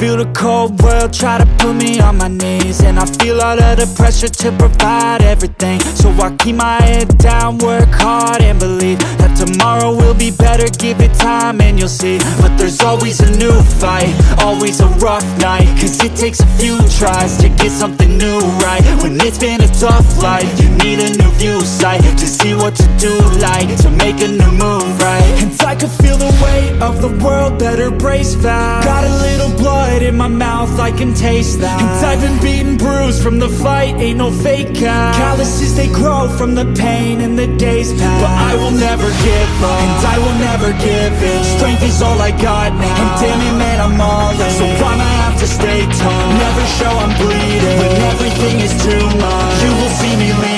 feel the cold world try to put me on my knees, and I feel all of the pressure to provide everything. So I keep my head down, work hard and believe that tomorrow will be better. Give it time and you'll see. But there's always a new fight, always a rough night, cause it takes a few tries to get something new right. When it's been a tough life, you need a new view sight to see what to do, like to make a new move, right? And I could feel the weight of the world, better brace fast. Got a little blood in my mouth, I can taste that. And I've been beaten, bruised from the fight, ain't no fake out. Calluses, they grow from the pain and the days pass. But I will never give up, and I will never give in. Strength is all I got now, and damn it man, I'm all in. So I'ma have to stay tall, never show I'm bleeding. When everything is too much, you will see me leading.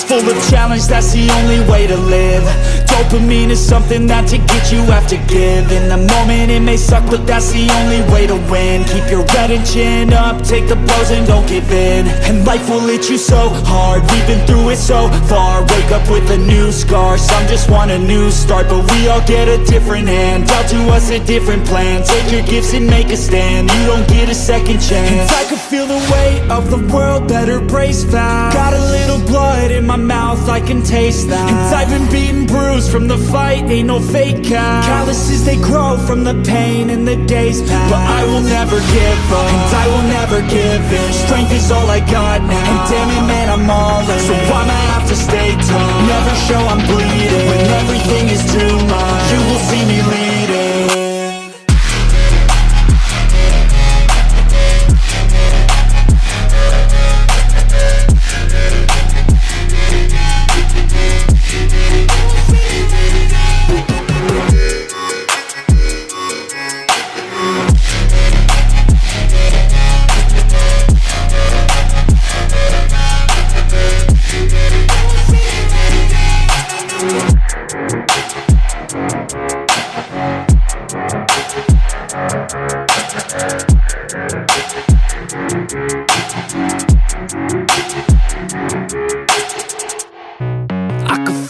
Full of challenge, that's the only way to live. Dopamine is something that to get you have to give. In the moment it may suck, but that's the only way to win. Keep your head and chin up, take the blows and don't give in. And life will hit you so hard, we've been through it so far. Wake up with a new scar, some just want a new start. But we all get a different hand, dealt to us a different plan. Take your gifts and make a stand, you don't get a second chance. And I can feel the weight of the world, better brace fast. Got a little blood in my mouth, I can taste that. And I've been beaten, bruised from the fight, ain't no fake out. Calluses, they grow from the pain and the days pass. But I will never give up, and I will never give in. Strength is all I got now, and damn it man, I'm all in. So I'ma have to stay tall, never show I'm bleeding. When everything is too much, you will see me leading.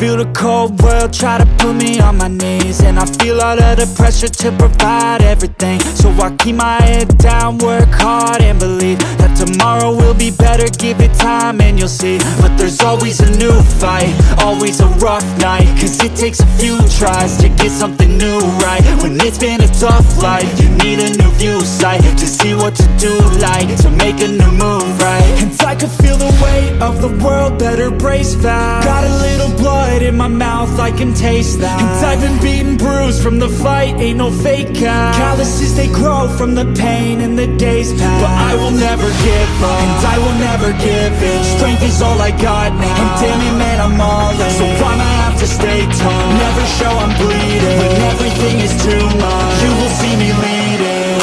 Feel the cold world try to put me on my knees, and I feel all of the pressure to provide everything. So I keep my head down, work hard and believe that tomorrow will be better. Give it time and you'll see. But there's always a new fight, always a rough night, cause it takes a few tries to get something new right. When it's been a tough life, you need a new view sight to see what to do, like to make a new move, right? And I could feel the weight of the world, better brace fast. Got a little blood in my mouth, I can taste that. And I've been beaten, bruised from the fight, ain't no fake out. Calluses, they grow from the pain and the days pass. But I will never give up, and I will never give in. Strength is all I got now, and damn it man, I'm all in. So I'ma have to stay tall, never show I'm bleeding. When everything is too much, you will see me leading.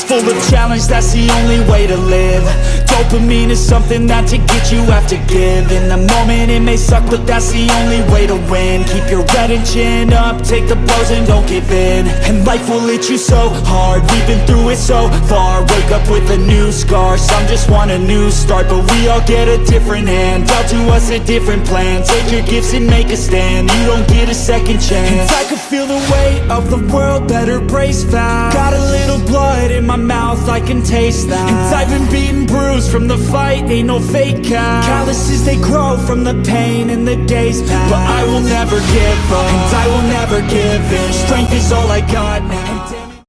Full of challenge, that's the only way to live. Dopamine is something that to get you have to give. In the moment it may suck, but that's the only way to win. Keep your head and chin up, take the blows and don't give in. And life will hit you so hard, we've been through it so far. Wake up with a new scar, some just want a new start. But we all get a different hand, dealt to us a different plan. Take your gifts and make a stand, you don't get a second chance. And I can feel the weight of the world, better brace fast. Got a little blood in my mouth, I can taste that. And I've been beaten, bruised from the fight, ain't no fake out. Calluses, they grow from the pain and the days pass. But I will never give up, and I will never give in. Strength is all I got now.